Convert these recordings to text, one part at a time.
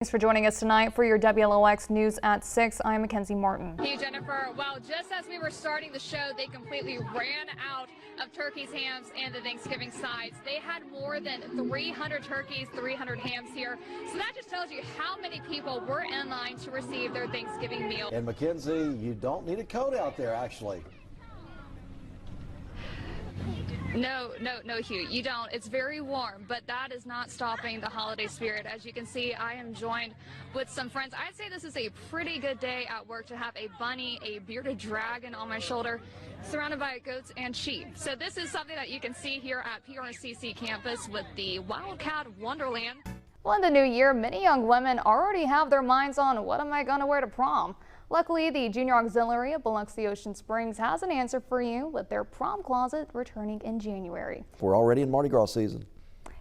Thanks for joining us tonight for your WLOX News at 6. I'm Makenzie Martin. Hey, Jennifer. Well, just as we were starting the show, they completely ran out of turkeys, hams, and the Thanksgiving sides. They had more than 300 turkeys, 300 hams here. So that just tells you how many people were in line to receive their Thanksgiving meal. And Makenzie, you don't need a coat out there, actually. No, Hugh, you don't. It's very warm, but that is not stopping the holiday spirit. As you can see, I am joined with some friends. I'd say this is a pretty good day at work to have a bunny, a bearded dragon on my shoulder, surrounded by goats and sheep. So this is something that you can see here at PRCC campus with the Wildcat Wonderland. Well, in the new year, many young women already have their minds on what am I going to wear to prom. Luckily, the Junior Auxiliary of Biloxi Ocean Springs has an answer for you with their prom closet returning in January. We're already in Mardi Gras season.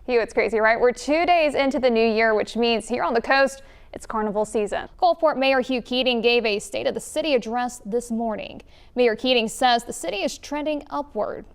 Hugh, it's crazy, right? We're 2 days into the new year, which means here on the coast, it's carnival season. Gulfport Mayor Hugh Keating gave a State of the City address this morning. Mayor Keating says the city is trending upward.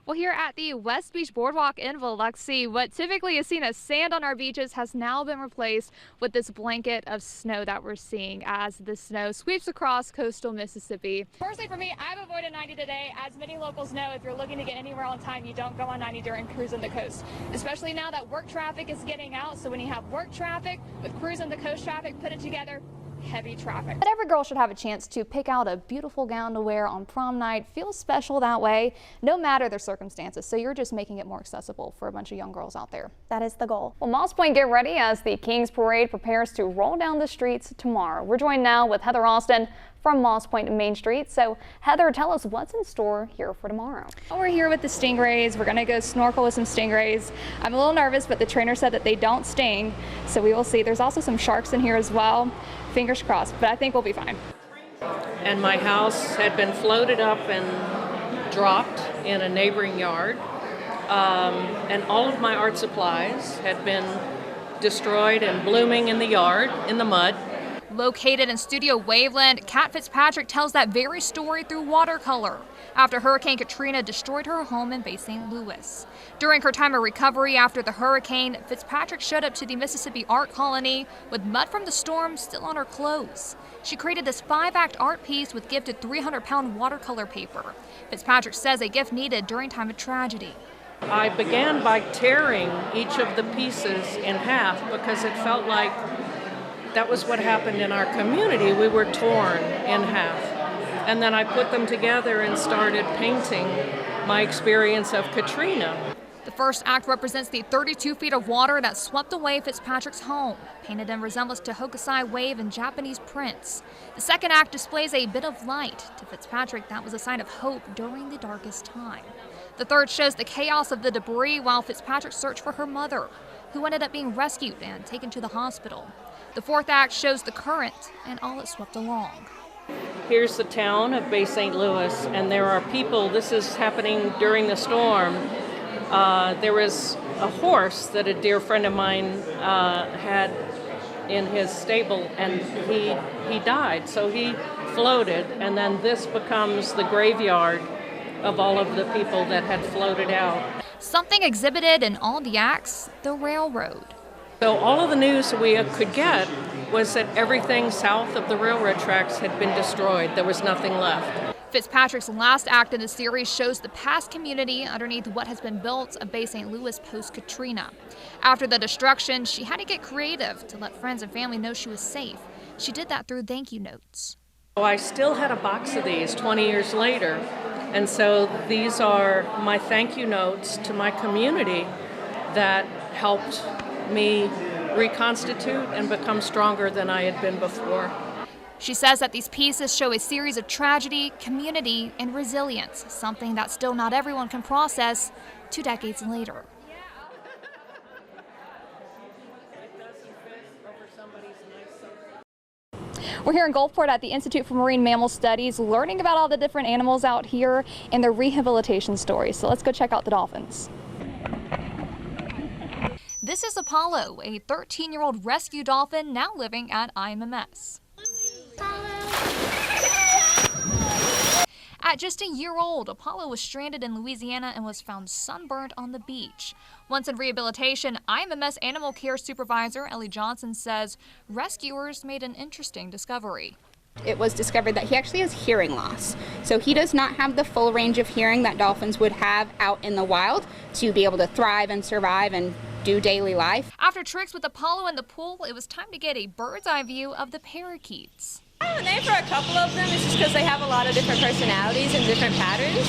Well, here at the West Beach Boardwalk in Biloxi, what typically is seen as sand on our beaches has now been replaced with this blanket of snow that we're seeing as the snow sweeps across coastal Mississippi. Personally, for me, I've avoided 90 today. As many locals know, if you're looking to get anywhere on time, you don't go on 90 during cruising the coast, especially now that work traffic is getting out. So when you have work traffic with cruising the coast traffic, put it together, heavy traffic. But every girl should have a chance to pick out a beautiful gown to wear on prom night. Feel special that way, no matter their circumstances. So you're just making it more accessible for a bunch of young girls out there. That is the goal. Well, Moss Point, get ready as the King's Parade prepares to roll down the streets tomorrow. We're joined now with Heather Austin from Moss Point Main Street. So Heather, tell us what's in store here for tomorrow. Well, we're here with the stingrays. We're going to go snorkel with some stingrays. I'm a little nervous, but the trainer said that they don't sting, so we will see. There's also some sharks in here as well. Fingers crossed, but I think we'll be fine. And my house had been floated up and dropped in a neighboring yard, and all of my art supplies had been destroyed and blooming in the yard, in the mud. Located in Studio Waveland, Kat Fitzpatrick tells that very story through watercolor after Hurricane Katrina destroyed her home in Bay St. Louis. During her time of recovery after the hurricane, Fitzpatrick showed up to the Mississippi Art Colony with mud from the storm still on her clothes. She created this 5-act art piece with gifted 300-pound watercolor paper. Fitzpatrick says a gift needed during time of tragedy. I began by tearing each of the pieces in half because it felt like that was what happened in our community. We were torn in half. And then I put them together and started painting my experience of Katrina. The first act represents the 32 feet of water that swept away Fitzpatrick's home, painted in resemblance to Hokusai wave and Japanese prints. The second act displays a bit of light. To Fitzpatrick, that was a sign of hope during the darkest time. The third shows the chaos of the debris while Fitzpatrick searched for her mother, who ended up being rescued and taken to the hospital. The fourth act shows the current and all it swept along. Here's the town of Bay St. Louis, and there are people. This is happening during the storm. There was a horse that a dear friend of mine had in his stable, and he died. So he floated, and then this becomes the graveyard of all of the people that had floated out. Something exhibited in all the acts, the railroad. So all of the news we could get was that everything south of the railroad tracks had been destroyed. There was nothing left. Fitzpatrick's last act in the series shows the past community underneath what has been built of Bay St. Louis post-Katrina. After the destruction, she had to get creative to let friends and family know she was safe. She did that through thank you notes. So I still had a box of these 20 years later, and so these are my thank you notes to my community that helped me reconstitute and become stronger than I had been before. She says that these pieces show a series of tragedy, community, and resilience, something that still not everyone can process 2 decades later. We're here in Gulfport at the Institute for Marine Mammal Studies, learning about all the different animals out here and their rehabilitation stories. So let's go check out the dolphins. This is Apollo, a 13-year-old rescue dolphin now living at IMMS. At just a year old, Apollo was stranded in Louisiana and was found sunburned on the beach. Once in rehabilitation, IMMS Animal Care Supervisor Ellie Johnson says rescuers made an interesting discovery. It was discovered that he actually has hearing loss. So he does not have the full range of hearing that dolphins would have out in the wild to be able to thrive and survive and do daily life. After tricks with Apollo in the pool, it was time to get a bird's eye view of the parakeets. I have a name for a couple of them. It's just because they have a lot of different personalities and different patterns.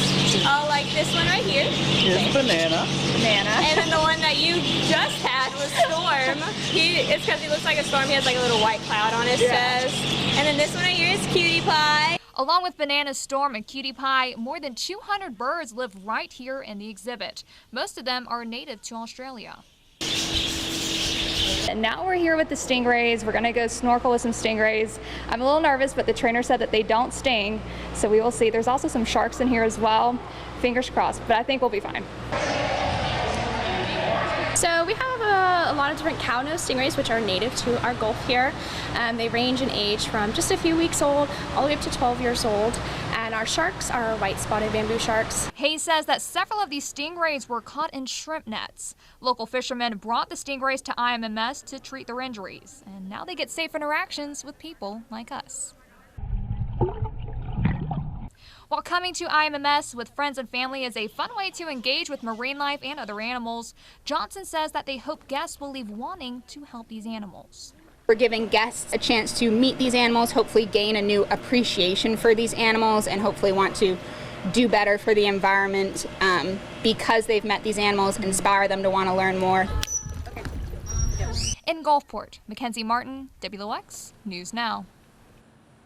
Like this one right here. Here's Banana. Banana. And then the one that you just had was Storm. It's because he looks like a storm. He has like a little white cloud on his chest. And then this one right here is Cutie Pie. Along with Banana, Storm, and Cutie Pie, more than 200 birds live right here in the exhibit. Most of them are native to Australia. And now we're here with the stingrays. We're gonna go snorkel with some stingrays. I'm a little nervous, but the trainer said that they don't sting, so we will see. There's also some sharks in here as well. Fingers crossed, but I think we'll be fine. So we have a lot of different cow-nosed stingrays, which are native to our Gulf here. They range in age from just a few weeks old all the way up to 12 years old. And our sharks are white-spotted bamboo sharks. Hayes says that several of these stingrays were caught in shrimp nets. Local fishermen brought the stingrays to IMMS to treat their injuries, and now they get safe interactions with people like us. While coming to IMMS with friends and family is a fun way to engage with marine life and other animals, Johnson says that they hope guests will leave wanting to help these animals. We're giving guests a chance to meet these animals, hopefully gain a new appreciation for these animals, and hopefully want to do better for the environment because they've met these animals, inspire them to want to learn more. In Gulfport, Makenzie Martin, WLOX News Now.